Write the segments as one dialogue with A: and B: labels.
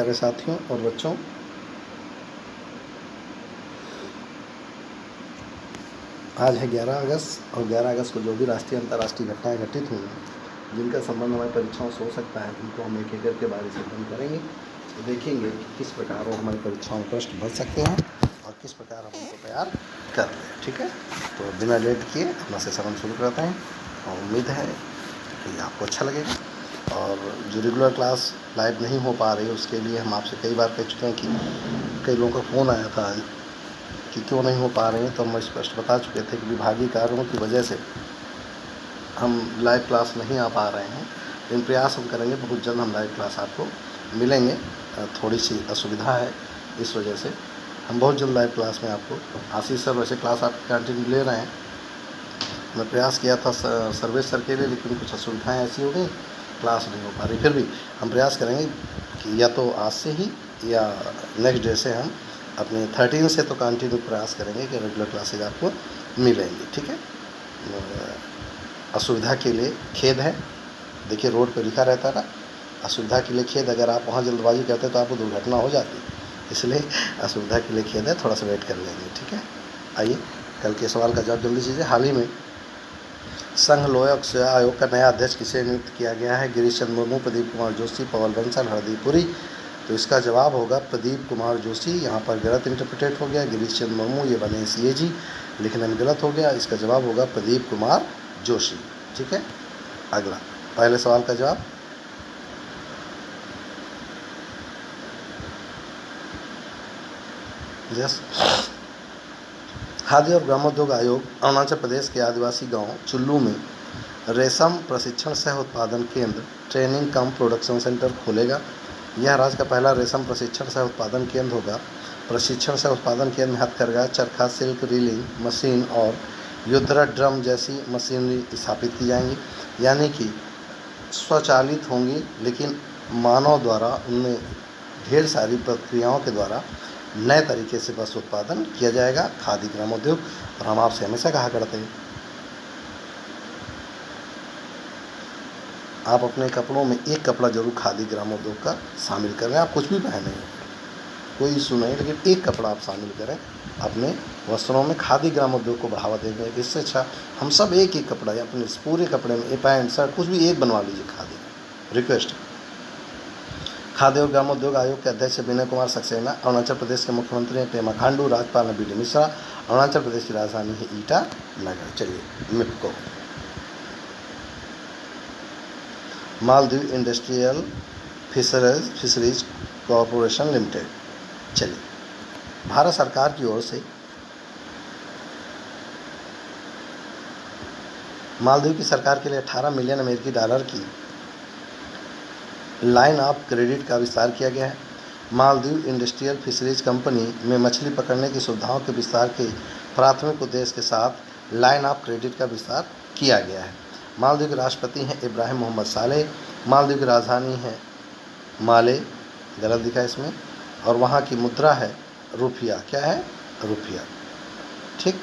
A: प्यारे साथियों और बच्चों, आज है 11 अगस्त और 11 अगस्त को जो भी राष्ट्रीय अंतर्राष्ट्रीय घटनाएं घटित हुई हैं, जिनका संबंध हमारी परीक्षाओं से हो सकता है, उनको हम एक एक करके बारी से अध्ययन करेंगे। तो देखेंगे कि किस प्रकार वो हमारी परीक्षाओं में प्रश्न बन सकते हैं और किस प्रकार हम उनको तैयार कर रहे हैं। ठीक है, तो बिना लेट किए अपना सेशन हम शुरू करते हैं और उम्मीद है कि आपको अच्छा लगेगा। और जो रेगुलर क्लास लाइव नहीं हो पा रही है, उसके लिए हम आपसे कई बार कह चुके हैं कि कई लोगों का फ़ोन आया था कि क्यों नहीं हो पा रहे हैं, तो हम स्पष्ट बता चुके थे कि विभागीय कारणों की वजह से हम लाइव क्लास नहीं आ पा रहे हैं। लेकिन प्रयास हम करेंगे, बहुत जल्द हम लाइव क्लास आपको मिलेंगे। थोड़ी सी असुविधा है, इस वजह से हम बहुत जल्द लाइव क्लास में आपको। आशीष सर वैसे क्लास आप कंटिन्यू ले रहे हैं, मैं प्रयास किया था सर्वेश सर के लिए, लेकिन कुछ असुविधाएँ ऐसी हो गई, क्लास नहीं हो पा रही। फिर भी हम प्रयास करेंगे कि या तो आज से ही या नेक्स्ट डे से हम अपने 13 से तो कंटिन्यू प्रयास करेंगे कि रेगुलर क्लासेज आपको मिलेंगी। ठीक है, असुविधा के लिए खेद है। देखिए रोड पर लिखा रहता था, असुविधा के लिए खेद। अगर आप वहाँ जल्दबाजी करते तो आपको दुर्घटना हो जाती, इसलिए असुविधा के लिए खेद है, थोड़ा सा वेट कर लेंगे। ठीक है, आइए कल के सवाल का जवाब जल्दी कीजिए। हाल ही में संघ लोक सेवा आयोग का नया अध्यक्ष किसे नियुक्त किया गया है? गिरीश चंद्र मुर्मू, प्रदीप कुमार जोशी, पवन बंसल, हरदीप पुरी। तो इसका जवाब होगा प्रदीप कुमार जोशी। यहाँ पर गलत इंटरप्रिटेट हो गया, गिरीश चंद्र मुर्मू ये बने CAG, लिखने में गलत हो गया। इसका जवाब होगा प्रदीप कुमार जोशी। ठीक है, अगला पहले सवाल का जवाब। यस, खाद्य और ग्रामोद्योग आयोग अरुणाचल प्रदेश के आदिवासी गांव चुल्लू में रेशम प्रशिक्षण सह उत्पादन केंद्र ट्रेनिंग कम प्रोडक्शन सेंटर खोलेगा। यह राज्य का पहला रेशम प्रशिक्षण सह उत्पादन केंद्र होगा। प्रशिक्षण सह उत्पादन केंद्र में हथकरघा, चरखा, सिल्क रीलिंग मशीन और युद्धरथ ड्रम जैसी मशीनरी स्थापित की जाएंगी, यानी कि स्वचालित होंगी, लेकिन मानव द्वारा उनमें ढेर सारी प्रक्रियाओं के द्वारा नए तरीके से बस उत्पादन किया जाएगा। खादी ग्रामोद्योग। और हम आपसे हमेशा कहा करते हैं, आप अपने कपड़ों में एक कपड़ा जरूर खादी ग्रामोद्योग का शामिल करें। आप कुछ भी पहने, कोई इशू नहीं, लेकिन एक कपड़ा आप शामिल करें अपने वस्त्रों में। खादी ग्रामोद्योग को बढ़ावा देंगे। इससे अच्छा हम सब एक एक कपड़ा या अपने पूरे कपड़े में पैंट शर्ट कुछ भी एक बनवा लीजिए खादी का। रिक्वेस्ट। खाद्य और ग्रामोद्योग आयोग के अध्यक्ष विनय कुमार सक्सेना। अरुणाचल प्रदेश के मुख्यमंत्री हैं पेमा खांडू। राज्यपाल हैं BD मिश्रा। अरुणाचल प्रदेश की राजधानी है ईटानगर। चलिए MIFCO, Maldives industrial fisheries corporation limited. चलिए, भारत सरकार की ओर से मालदीव की सरकार के लिए 18 मिलियन अमेरिकी डॉलर की लाइन ऑफ क्रेडिट का विस्तार किया गया है। मालदीव इंडस्ट्रियल फिशरीज कंपनी में मछली पकड़ने की सुविधाओं के विस्तार के प्राथमिक उद्देश्य के साथ लाइन ऑफ क्रेडिट का विस्तार किया गया है। मालदीव के राष्ट्रपति हैं इब्राहिम मोहम्मद सालेह। मालदीव की राजधानी है माले, गलत दिखा इसमें, और वहाँ की मुद्रा है रुपया। क्या है? रुपया। ठीक,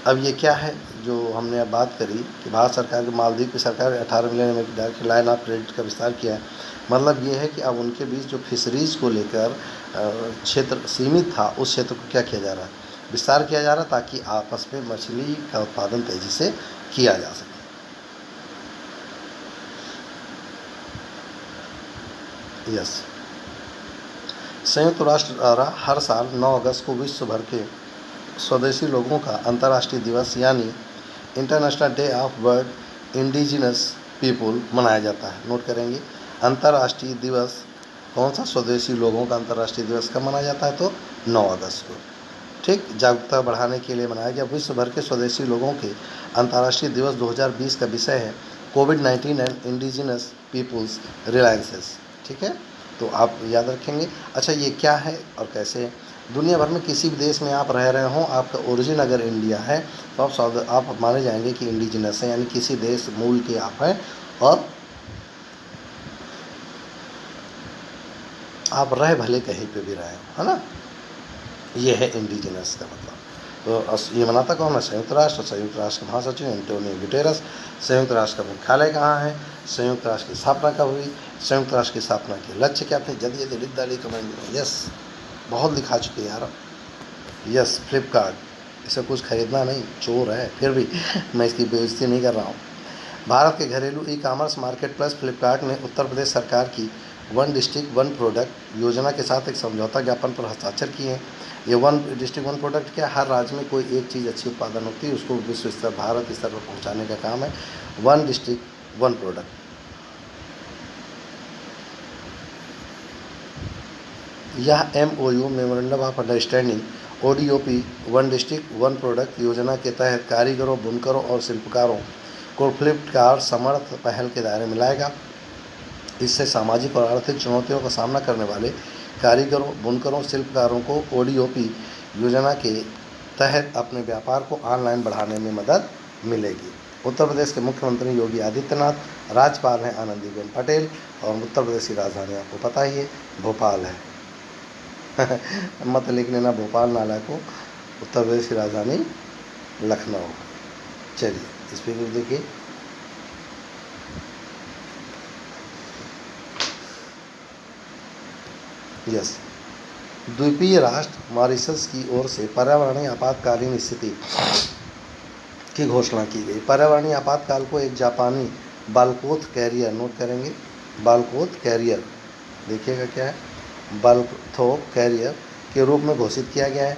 A: अब ये क्या है जो हमने अब बात करी कि भारत सरकार की मालदीव की सरकार 18 मिलियन अमेरिकी डॉलर की लाइन ऑफ क्रेडिट का विस्तार किया है। मतलब ये है कि अब उनके बीच जो फिशरीज को लेकर क्षेत्र सीमित था, उस क्षेत्र को क्या किया जा रहा है? विस्तार किया जा रहा है, ताकि आपस में मछली का उत्पादन तेजी से किया जा सके। यस, संयुक्त राष्ट्र द्वारा हर साल 9 अगस्त को विश्व भर के स्वदेशी लोगों का अंतर्राष्ट्रीय दिवस यानी international day of world indigenous people मनाया जाता है। नोट करेंगे, अंतर्राष्ट्रीय दिवस कौन सा? स्वदेशी लोगों का अंतर्राष्ट्रीय दिवस कब मनाया जाता है? तो 9 अगस्त को। ठीक, जागरूकता बढ़ाने के लिए मनाया गया। विश्व भर के स्वदेशी लोगों के अंतर्राष्ट्रीय दिवस 2020 का विषय है कोविड-19 एंड इंडिजिनस पीपुल्स रिलायंसेस। ठीक है, तो आप याद रखेंगे। अच्छा, ये क्या है और कैसे है? दुनिया भर में किसी भी देश में आप रह रहे हों, आपका ओरिजिन अगर इंडिया है तो आप माने जाएंगे कि इंडिजिनस है, यानी किसी देश मूल के आप हैं और आप रहे भले कहीं पे भी रहे हो, है ना? ये है इंडिजिनस का मतलब। तो ये मनाता कौन है? संयुक्त राष्ट्र। संयुक्त राष्ट्र के महासचिव एंटोनियो गुटेरस। संयुक्त राष्ट्र का मुख्यालय कहाँ है? संयुक्त राष्ट्र की स्थापना कब हुई? संयुक्त राष्ट्र की स्थापना के लक्ष्य क्या थे? जल्दी जल्दी लिख डालिए कमेंट में। यस, बहुत लिखा चुके यार। यस, फ्लिपकार्ट, इसे कुछ खरीदना नहीं, चोर है। फिर भी मैं इसकी बेइज्जती नहीं कर रहा हूँ। भारत के घरेलू e commerce market place Flipkart ने उत्तर प्रदेश सरकार की वन डिस्ट्रिक्ट वन प्रोडक्ट योजना के साथ एक समझौता ज्ञापन पर हस्ताक्षर किए हैं। ये वन डिस्ट्रिक्ट वन प्रोडक्ट क्या? हर राज्य में कोई एक चीज़ अच्छी उत्पादन होती है, उसको विश्व स्तर, भारत स्तर पर पहुंचाने का काम है वन डिस्ट्रिक्ट वन प्रोडक्ट। यह MOU memorandum of understanding ODOP one district one product योजना के तहत कारीगरों, बुनकरों और शिल्पकारों को फ्लिपकार्ट समर्थ पहल के दायरे में लाएगा। इससे सामाजिक और आर्थिक चुनौतियों का सामना करने वाले कारीगरों, बुनकरों, शिल्पकारों को ODOP योजना के तहत अपने व्यापार को ऑनलाइन बढ़ाने में मदद मिलेगी। उत्तर प्रदेश के मुख्यमंत्री योगी आदित्यनाथ, राज्यपाल हैं आनंदीबेन पटेल और उत्तर प्रदेश की राजधानी आपको पता ही है भोपाल है। मत लिख लेना भोपाल नाला को, उत्तर प्रदेश की राजधानी लखनऊ। चलिए इस पर देखिए। यस, द्वीपीय राष्ट्र मॉरिशस की ओर से पर्यावरणीय आपातकालीन स्थिति की घोषणा की गई। पर्यावरणीय आपातकाल को एक जापानी बालकोथ कैरियर, नोट करेंगे, बालकोथ कैरियर, देखिएगा क्या है, बालथो कैरियर के रूप में घोषित किया गया है।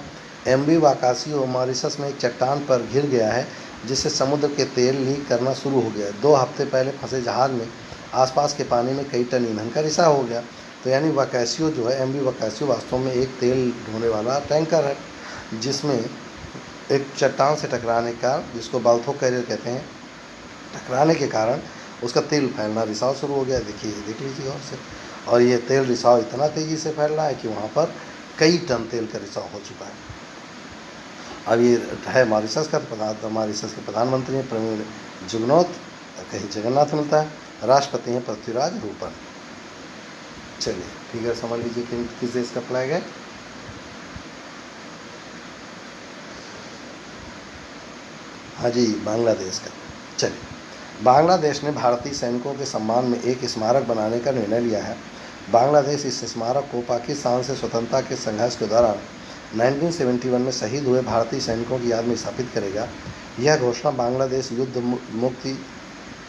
A: MV वाकासियो मॉरिशस में एक चट्टान पर घिर गया है, जिससे समुद्र के तेल लीक करना शुरू हो गया। 2 हफ्ते पहले फंसे जहाज में आसपास के पानी में कई टन ईंधन का रिसाव हो गया। तो यानी वाकासियो जो है, MV वाकासियो वास्तव में एक तेल ढोने वाला टैंकर है, जिसमें एक चट्टान से टकराने का, जिसको बाल्थो कैरियर कहते हैं, टकराने के कारण उसका तेल फैलना, रिसाव शुरू हो गया। देखिए, देख लीजिए गौर से। और ये तेल रिसाव इतना तेज़ी से फैल रहा है कि वहाँ पर कई टन तेल का रिसाव हो चुका है। अब ये है मॉरिशस का, मॉरिशस के प्रधानमंत्री हैं प्रवीण जुगनौथ, कहीं जगन्नाथ मिलता है। राष्ट्रपति हैं पृथ्वीराज रूपन। चलिए फिगर समझ लीजिए किस देश का फ्लैग है। हाँ जी, बांग्लादेश का। चलिए, बांग्लादेश ने भारतीय सैनिकों के सम्मान में एक स्मारक बनाने का निर्णय लिया है। बांग्लादेश इस स्मारक को पाकिस्तान से स्वतंत्रता के संघर्ष के दौरान 1971 में शहीद हुए भारतीय सैनिकों की याद में स्थापित करेगा। यह घोषणा बांग्लादेश युद्ध मुक्ति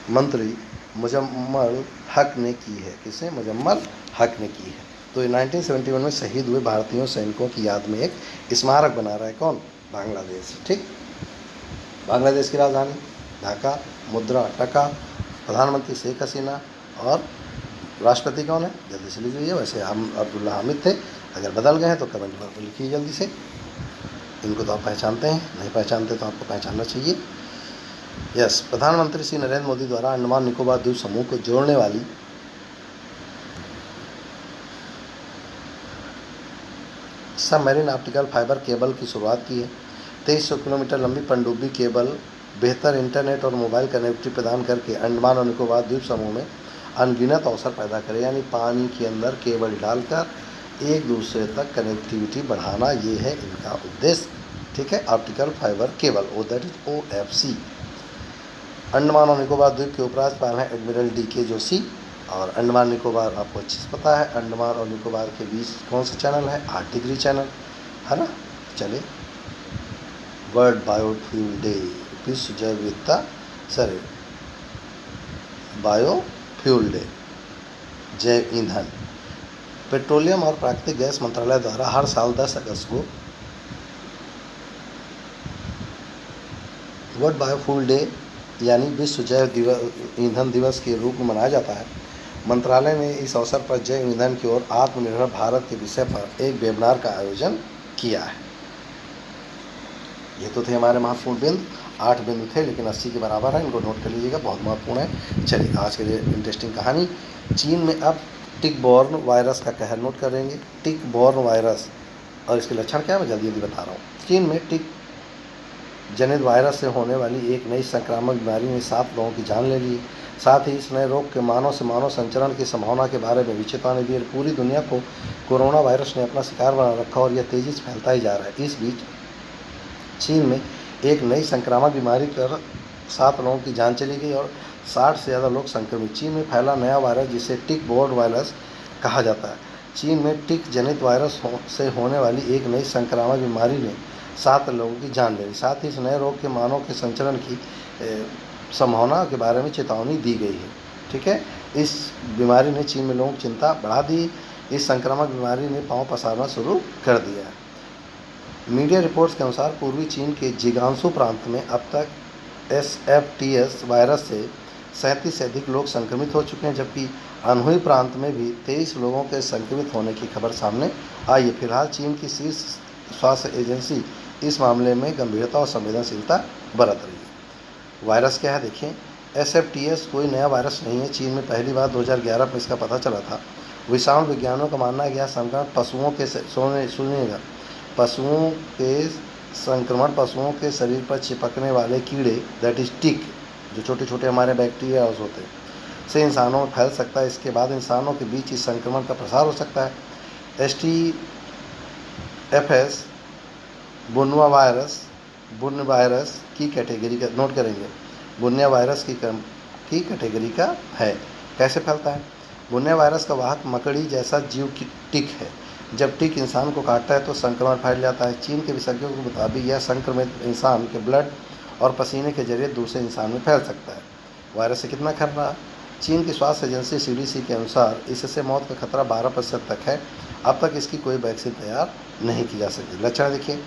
A: मंत्री मुजम्मल हक ने की है। किसे? मुजम्मल हक ने की है। तो 1971 में शहीद हुए भारतीय सैनिकों की याद में एक स्मारक बना रहा है कौन? बांग्लादेश। ठीक, बांग्लादेश की राजधानी ढाका, मुद्रा टका, प्रधानमंत्री शेख हसीना और राष्ट्रपति कौन है? जल्दी से लिख लीजिए। वैसे हम अब्दुल्ला हामिद थे, अगर बदल गए हैं तो कमेंट में लिखिए जल्दी से। इनको तो आप पहचानते हैं, नहीं पहचानते तो आपको पहचानना चाहिए। यस, प्रधानमंत्री श्री नरेंद्र मोदी द्वारा अंडमान निकोबार द्वीप समूह को जोड़ने वाली सबमरीन ऑप्टिकल फाइबर केबल की शुरुआत की है। 2300 किलोमीटर लंबी पनडुब्बी केबल बेहतर इंटरनेट और मोबाइल कनेक्टिविटी प्रदान करके अंडमान और निकोबार द्वीप समूह में अनगिनत अवसर पैदा करे, यानी पानी के अंदर केबल डालकर एक दूसरे तक कनेक्टिविटी बढ़ाना, ये है इनका उद्देश्य। ठीक है, optical fibre cable, that is OFC। Andaman और निकोबार द्वीप के उपराज्यपाल हैं एडमिरल DK जोशी। और अंडमान निकोबार आपको अच्छे से पता है, अंडमान और निकोबार के बीच कौन सा चैनल है? 8 डिग्री चैनल है ना। चलिए, वर्ल्ड बायोफ्यूल डे, विश्व जैव विविधता, बायोफ्यूल डे, जैव ईंधन। पेट्रोलियम और प्राकृतिक गैस मंत्रालय द्वारा हर साल 10 अगस्त को वर्ल्ड बायोफ्यूल डे यानी विश्व जैव ईंधन दिवस के रूप में मनाया जाता है। मंत्रालय ने इस अवसर पर जैव ईंधन की ओर आत्मनिर्भर भारत के विषय पर एक वेबिनार का आयोजन किया है। ये तो थे हमारे महत्वपूर्ण बिंदु, 8 बिंदु थे लेकिन 80 के बराबर है, इनको नोट कर लीजिएगा, बहुत महत्वपूर्ण है। चलिए आज के लिए इंटरेस्टिंग कहानी। चीन में अब टिक बॉर्न वायरस का कहर, नोट करेंगे, टिक बॉर्न वायरस और इसके लक्षण क्या है मैं जल्दी जल्दी बता रहा हूँ। चीन में टिक जनित वायरस से होने वाली एक नई संक्रामक बीमारी ने 7 लोगों की जान ले ली। साथ ही इस नए रोग के मानव से मानव संचरण की संभावना के बारे में भी चेतावनी दी। पूरी दुनिया को कोरोना वायरस ने अपना शिकार बना रखा और यह तेज़ी से फैलता ही जा रहा है। इस बीच चीन में एक नई संक्रामक बीमारी कर 7 लोगों की जान चली गई और 60 से ज़्यादा लोग संक्रमित। चीन में फैला नया वायरस जिसे टिक बोर्ड वायरस कहा जाता है। चीन में टिक जनित वायरस से होने वाली एक नई संक्रामक बीमारी ने 7 लोगों की जान ले ली। साथ ही इस नए रोग के मानव के संचरण की संभावना के बारे में चेतावनी दी गई है। ठीक है, इस बीमारी ने चीन में लोगों की चिंता बढ़ा दी। इस संक्रामक बीमारी ने पांव पसारना शुरू कर दिया है। मीडिया रिपोर्ट्स के अनुसार पूर्वी चीन के जिगांसू प्रांत में अब तक SFTS वायरस से 37 से अधिक लोग संक्रमित हो चुके हैं, जबकि अनहुई प्रांत में भी 23 लोगों के संक्रमित होने की खबर सामने आई है। फिलहाल चीन की शीर्ष स्वास्थ्य एजेंसी इस मामले में गंभीरता और संवेदनशीलता बरत रही है। वायरस क्या है देखें। SFTS कोई नया वायरस नहीं है। चीन में पहली बार 2011 में इसका पता चला था। विषाणु विज्ञानियों का मानना है कि यह संक्रमण पशुओं के शरीर पर चिपकने वाले कीड़े दैट इज टिक, जो छोटे छोटे हमारे बैक्टीरिया होते हैं, से इंसानों में फैल सकता है। इसके बाद इंसानों के बीच इस संक्रमण का प्रसार हो सकता है। STFS बुन्वा वायरस की कैटेगरी का नोट करेंगे। बुन्या वायरस की कैटेगरी का है। कैसे फैलता है? बुन्या वायरस का वाहक मकड़ी जैसा जीव की टिक है। जब टिक इंसान को काटता है तो संक्रमण फैल जाता है। चीन के विशेषज्ञों के मुताबिक यह संक्रमित इंसान के ब्लड और पसीने के जरिए दूसरे इंसान में फैल सकता है। वायरस से कितना खतरा? चीन की स्वास्थ्य एजेंसी CDC के अनुसार इससे मौत का खतरा 12% तक है। अब तक इसकी कोई वैक्सीन तैयार नहीं की जा सकती। लक्षण देखिए।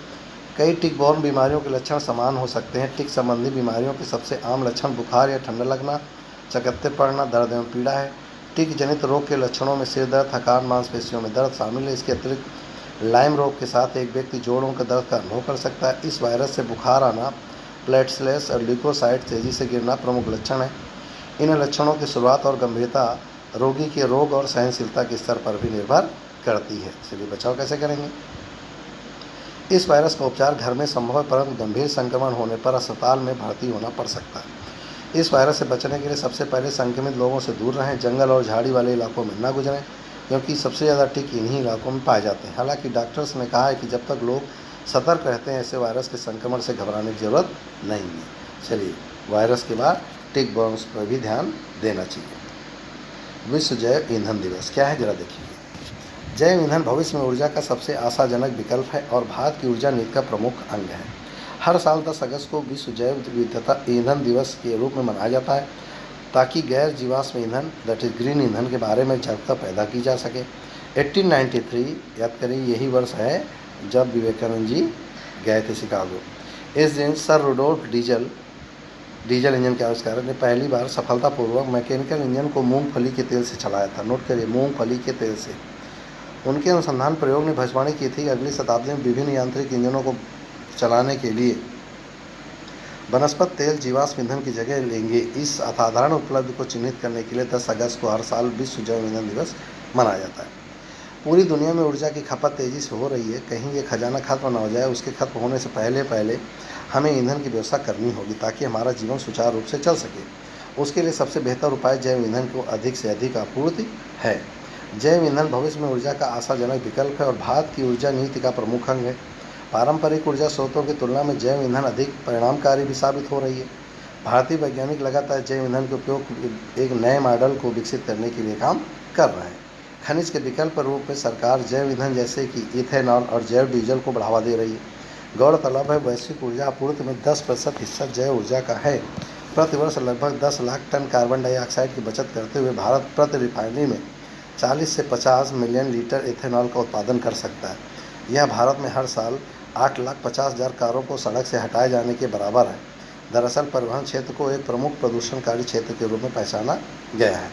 A: कई टिक बॉर्न बीमारियों के लक्षण समान हो सकते हैं। टिक संबंधी बीमारियों के सबसे आम लक्षण बुखार या ठंडा लगना, चकत्ते पड़ना, दर्द एवं पीड़ा है। टिक जनित रोग के लक्षणों में सिर दर्द, थकान, मांसपेशियों में दर्द शामिल है। इसके अतिरिक्त लाइम रोग के साथ एक व्यक्ति जोड़ों का दर्द का अनुभव कर सकता है। इस वायरस से बुखार आना, प्लेटलेट्स और ल्यूकोसाइट तेजी से गिरना प्रमुख लक्षण है। इन लक्षणों की शुरुआत और गंभीरता रोगी के रोग और सहनशीलता के स्तर पर भी निर्भर करती है। चलिए, बचाव कैसे करेंगे? इस वायरस का उपचार घर में संभव है, परंतु गंभीर संक्रमण होने पर अस्पताल में भर्ती होना पड़ सकता है। इस वायरस से बचने के लिए सबसे पहले संक्रमित लोगों से दूर रहें। जंगल और झाड़ी वाले इलाकों में न गुजरें, क्योंकि सबसे ज़्यादा टिक इन्हीं इलाकों में पाए जाते हैं। हालांकि डॉक्टर्स ने कहा है कि जब तक लोग सतर्क रहते हैं, ऐसे वायरस के संक्रमण से घबराने की जरूरत नहीं है। चलिए, वायरस के बाद टिक बॉर्न्स पर भी ध्यान देना चाहिए। विश्व जैव ईंधन दिवस क्या है, जरा देखिए। जैव ईंधन भविष्य में ऊर्जा का सबसे आशाजनक विकल्प है और भारत की ऊर्जा नीति का प्रमुख अंग है। हर साल 10 अगस्त को विश्व जैव विविधता ईंधन दिवस के रूप में मनाया जाता है, ताकि गैर जीवाश्म ईंधन दैट इज ग्रीन ईंधन के बारे में जागरूकता पैदा की जा सके। 1893 याद करिए, यही वर्ष है जब विवेकानंद जी गए थे शिकागो। इस दिन सर रुडोल्फ डीजल इंजन के आविष्कारक ने पहली बार सफलतापूर्वक मैकेनिकल इंजन को मूंगफली के तेल से चलाया था। नोट करिए, मूंगफली के तेल से। उनके अनुसंधान प्रयोग ने भविष्यवाणी की थी कि अगली शताब्दी में विभिन्न यांत्रिक इंजनों को चलाने के लिए वनस्पति तेल जीवाश्म ईंधन की जगह लेंगे। इस असाधारण उपलब्धि को चिन्हित करने के लिए 10 अगस्त को हर साल विश्व जैव ईंधन दिवस मनाया जाता है। पूरी दुनिया में ऊर्जा की खपत तेज़ी से हो रही है। कहीं ये खजाना खत्म न हो जाए, उसके खत्म होने से पहले हमें ईंधन की व्यवस्था करनी होगी, ताकि हमारा जीवन सुचारू रूप से चल सके। उसके लिए सबसे बेहतर उपाय जैव ईंधन को अधिक से अधिक आपूर्ति है। जैव ईंधन भविष्य में ऊर्जा का आशाजनक विकल्प है और भारत की ऊर्जा नीति का प्रमुख अंग है। पारंपरिक ऊर्जा स्रोतों की तुलना में जैव ईंधन अधिक परिणामकारी भी साबित हो रही है। भारतीय वैज्ञानिक लगातार जैव ईंधन के उपयोग एक नए मॉडल को विकसित करने के लिए काम कर रहे हैं। खनिज के विकल्प रूप में सरकार जैव ईंधन जैसे कि इथेनॉल और जैव डीजल को बढ़ावा दे रही है। गौरतलब है, वैश्विक ऊर्जा आपूर्ति में 10% हिस्सा जैव ऊर्जा का है। प्रतिवर्ष लगभग 10 लाख टन कार्बन डाइऑक्साइड की बचत करते हुए भारत प्रति रिफाइनरी में 40 से 50 मिलियन लीटर इथेनॉल का उत्पादन कर सकता है। यह भारत में हर साल 8,50,000 कारों को सड़क से हटाए जाने के बराबर है। दरअसल परिवहन क्षेत्र को एक प्रमुख प्रदूषणकारी क्षेत्र के रूप में पहचाना गया है।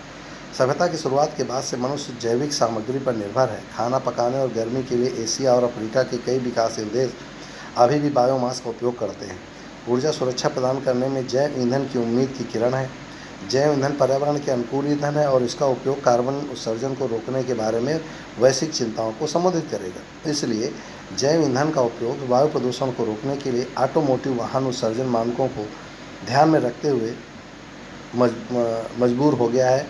A: सभ्यता की शुरुआत के बाद से मनुष्य जैविक सामग्री पर निर्भर है। खाना पकाने और गर्मी के लिए एशिया और अफ्रीका के कई विकासशील देश अभी भी बायोमास का उपयोग करते हैं। ऊर्जा सुरक्षा प्रदान करने में जैव ईंधन की उम्मीद की किरण है। जैव ईंधन पर्यावरण के अनुकूल ईंधन है और इसका उपयोग कार्बन उत्सर्जन को रोकने के बारे में वैश्विक चिंताओं को संबोधित करेगा। इसलिए जैव ईंधन का उपयोग वायु प्रदूषण को रोकने के लिए ऑटोमोटिव वाहन उत्सर्जन मानकों को ध्यान में रखते हुए मजबूर हो गया है।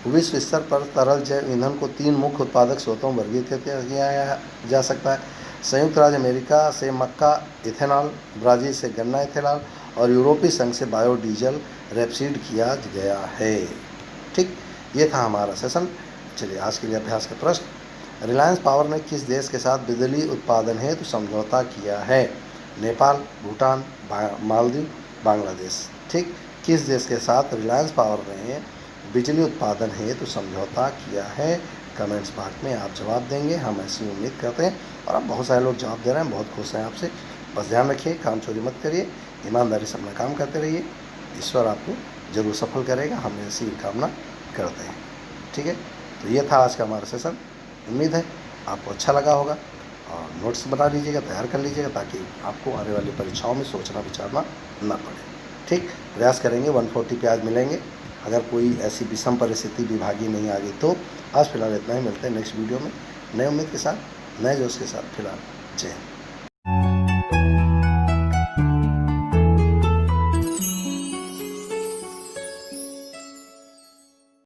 A: विश्व स्तर पर तरल जैव ईंधन को 3 मुख्य उत्पादक स्रोतों में वर्गीकृत किया जा सकता है। संयुक्त राज्य अमेरिका से मक्का इथेनॉल, ब्राज़ील से गन्ना इथेनॉल और यूरोपीय संघ से बायोडीजल रेपसीड किया गया है। ठीक, ये था हमारा सेशन। चलिए आज के लिए अभ्यास के प्रश्न। रिलायंस पावर ने किस देश के साथ बिजली उत्पादन हेतु समझौता किया है? नेपाल, भूटान, मालदीव, बांग्लादेश। ठीक, किस देश के साथ रिलायंस पावर ने बिजली उत्पादन हेतु समझौता किया है? कमेंट्स बॉक्स में आप जवाब देंगे, हम ऐसी उम्मीद करते हैं। और अब बहुत सारे लोग जवाब दे रहे हैं, बहुत खुश हैं आपसे। बस ध्यान रखिए, काम चोरी मत करिए, ईमानदारी से अपना काम करते रहिए। ईश्वर आपको जरूर सफल करेगा, हम ऐसी कामना करते हैं। ठीक है, तो ये था आज का हमारा सेशन। उम्मीद है आपको अच्छा लगा होगा और नोट्स बना लीजिएगा, तैयार कर लीजिएगा, ताकि आपको आने वाली परीक्षाओं में सोचना विचारना न पड़े। ठीक, प्रयास करेंगे 140 पे आज मिलेंगे। अगर कोई ऐसी विषम परिस्थिति विभागीय नहीं आ गई तो आज फिलहाल इतना ही। मिलते हैं नेक्स्ट वीडियो में नए उम्मीद के साथ, नए जोश के साथ। फिलहाल जय हिंद।